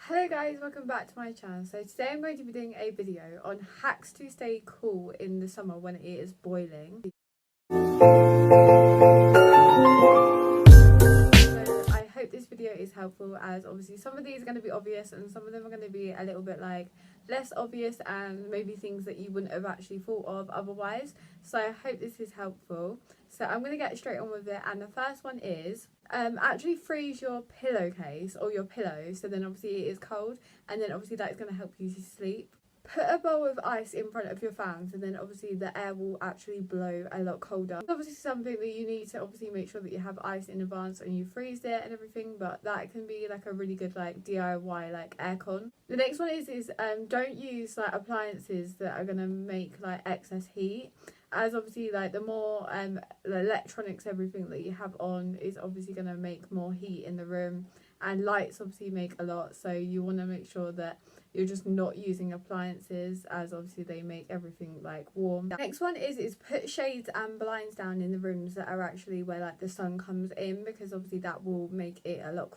Hello guys, welcome back to my channel. So today I'm going to be doing a video on hacks to stay cool in the summer when it is boiling. So I hope this video is helpful, as obviously some of these are going to be obvious and some of them are going to be a little bit like less obvious and maybe things that you wouldn't have actually thought of otherwise. So I hope this is helpful. So I'm going to get straight on with it, and the first one is actually freeze your pillowcase or your pillow, so then obviously it is cold, and then obviously that is going to help you to sleep. Put a bowl of ice in front of your fans, and then obviously the air will actually blow a lot colder. It's obviously something that you need to obviously make sure that you have ice in advance and you freeze it and everything, but that can be like a really good like DIY like aircon. The next one is don't use like appliances that are going to make like excess heat, as obviously like the more the electronics, everything that you have on is obviously going to make more heat in the room, and lights obviously make a lot, so you want to make sure that you're just not using appliances, as obviously they make everything like warm. Next one is put shades and blinds down in the rooms that are actually where like the sun comes in, because obviously that will make it a lot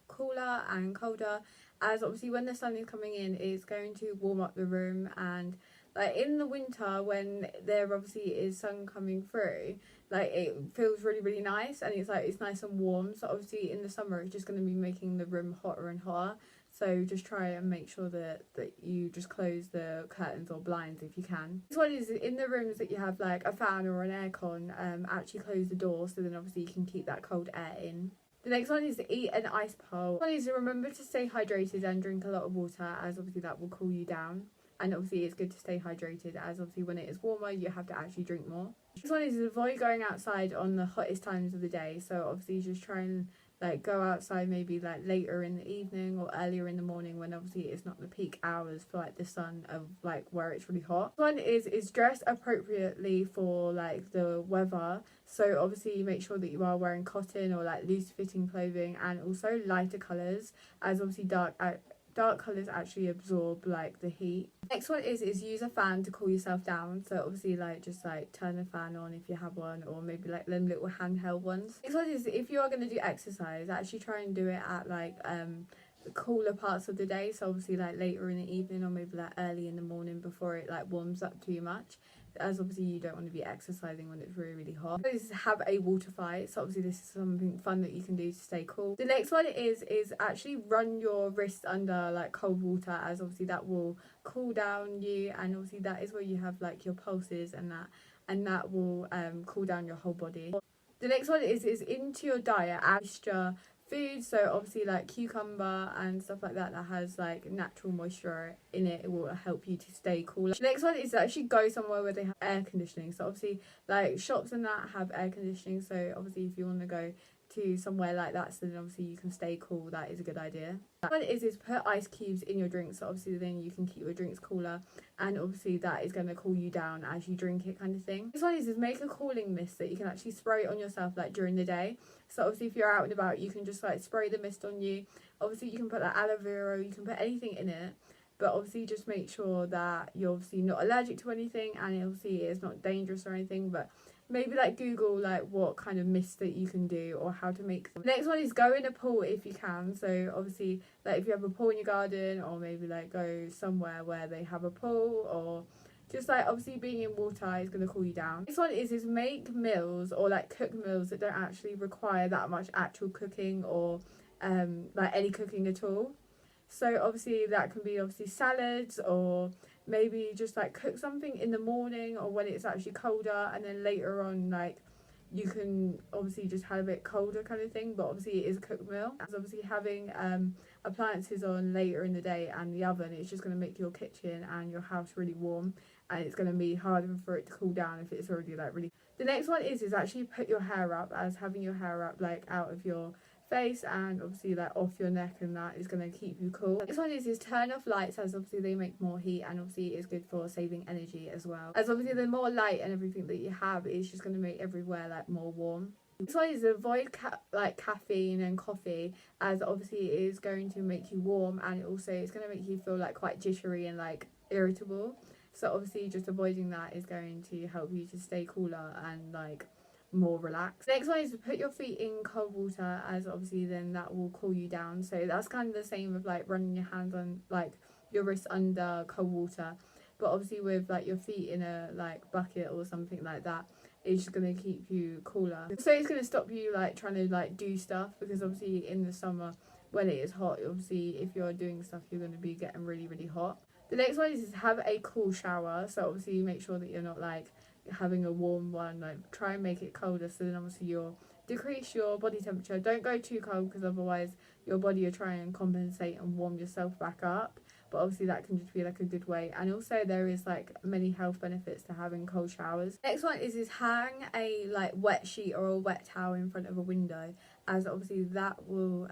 cooler and colder, as obviously when the sun is coming in it's going to warm up the room. And like in the winter when there obviously is sun coming through, like it feels really nice and it's like it's nice and warm. So obviously in the summer it's just going to be making the room hotter and hotter, so just try and make sure that you just close the curtains or blinds if you can. This one is in the rooms that you have like a fan or an aircon, actually close the door, so then obviously you can keep that cold air in. The next one is to eat an ice pole. One is to remember to stay hydrated and drink a lot of water, as obviously that will cool you down. And obviously it's good to stay hydrated, as obviously when it is warmer you have to actually drink more. This one is avoid going outside on the hottest times of the day. So obviously just try and like go outside maybe like later in the evening or earlier in the morning, when obviously it's not the peak hours for like the sun of like where it's really hot. One is dress appropriately for like the weather. So obviously make sure that you are wearing cotton or like loose fitting clothing, and also lighter colours, as obviously dark colours actually absorb like the heat. Next one is use a fan to cool yourself down. So obviously like just like turn a fan on if you have one, or maybe like them little handheld ones. Next one is if you are going to do exercise, actually try and do it at like the cooler parts of the day. So obviously like later in the evening or maybe like early in the morning before it like warms up too much, as obviously you don't want to be exercising when it's really hot. This is have a water fight. So obviously this is something fun that you can do to stay cool. The next one is actually run your wrist under like cold water, as obviously that will cool down you, and obviously that is where you have like your pulses and that will cool down your whole body. The next one is into your diet extra food. So obviously like cucumber and stuff like that has like natural moisture in it. It will help you to stay cooler. The next one is to actually go somewhere where they have air conditioning. So obviously like shops and that have air conditioning, so obviously if you want to go to somewhere like that, so then obviously you can stay cool, that is a good idea. One is put ice cubes in your drinks, so obviously then you can keep your drinks cooler, and obviously that is going to cool you down as you drink it, kind of thing. This one is make a cooling mist that you can actually spray on yourself like during the day. So obviously if you're out and about you can just like spray the mist on you. Obviously you can put like aloe vera, you can put anything in it, but obviously just make sure that you're obviously not allergic to anything, and obviously it's not dangerous or anything. But maybe like Google like what kind of mist that you can do or how to make them. The next one is go in a pool if you can. So obviously like if you have a pool in your garden, or maybe like go somewhere where they have a pool, or just like obviously being in water is going to cool you down. This one is make meals or like cook meals that don't actually require that much actual cooking, or like any cooking at all. So obviously that can be obviously salads, or maybe just like cook something in the morning or when it's actually colder, and then later on like you can obviously just have it colder, kind of thing. But obviously it is a cooked meal, as obviously having appliances on later in the day and the oven, it's just going to make your kitchen and your house really warm, and it's going to be harder for it to cool down if it's already like really. The next one is actually put your hair up, as having your hair up like out of your face and obviously like off your neck, and that is going to keep you cool. This one is turn off lights, as obviously they make more heat, and obviously it's good for saving energy as well, as obviously the more light and everything that you have is just going to make everywhere like more warm. This one is avoid like caffeine and coffee, as obviously it is going to make you warm, and it also it's going to make you feel like quite jittery and like irritable. So obviously just avoiding that is going to help you to stay cooler and like more relaxed. Next one is to put your feet in cold water, as obviously then that will cool you down. So that's kind of the same with like running your hands on like your wrists under cold water, but obviously with like your feet in a like bucket or something like that, it's just going to keep you cooler. So it's going to stop you like trying to like do stuff, because obviously in the summer when it is hot, obviously if you're doing stuff you're going to be getting really hot. The next one is have a cool shower. So obviously you make sure that you're not like having a warm one, like try and make it colder, so then obviously you'll decrease your body temperature. Don't go too cold, because otherwise your body will try and compensate and warm yourself back up, but obviously that can just be like a good way. And also there is like many health benefits to having cold showers. Next one is hang a like wet sheet or a wet towel in front of a window, as obviously that will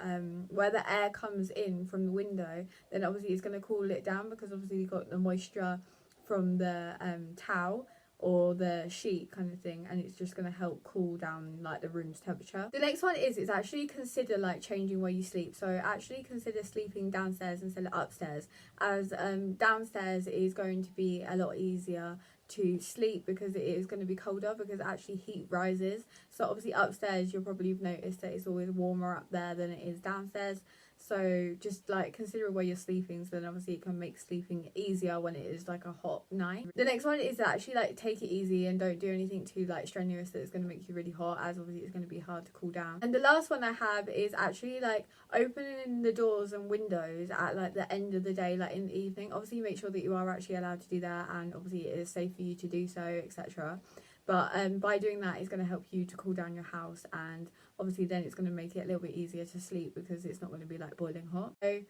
where the air comes in from the window, then obviously it's going to cool it down, because obviously you've got the moisture from the towel or the sheet kind of thing, and it's just going to help cool down like the room's temperature. The next one is actually consider like changing where you sleep. So actually consider sleeping downstairs instead of upstairs, as downstairs is going to be a lot easier to sleep because it is going to be colder, because actually heat rises. So obviously upstairs you'll probably have noticed that it's always warmer up there than it is downstairs. So just like consider where you're sleeping, so then obviously it can make sleeping easier when it is like a hot night. The next one is to actually like take it easy and don't do anything too like strenuous that is going to make you really hot, as obviously it's going to be hard to cool down. And the last one I have is actually like opening the doors and windows at like the end of the day, like in the evening. Obviously make sure that you are actually allowed to do that, and obviously it is safe for you to do so, etc. But by doing that, it's going to help you to cool down your house, and obviously then it's going to make it a little bit easier to sleep, because it's not going to be like boiling hot. So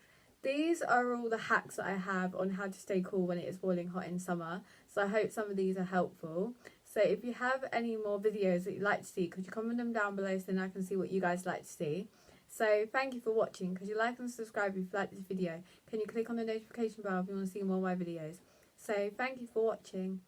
these are all the hacks that I have on how to stay cool when it is boiling hot in summer. So I hope some of these are helpful. So if you have any more videos that you'd like to see, could you comment them down below so then I can see what you guys like to see. So thank you for watching. Could you like and subscribe if you liked this video? Can you click on the notification bell if you want to see more of my videos? So thank you for watching.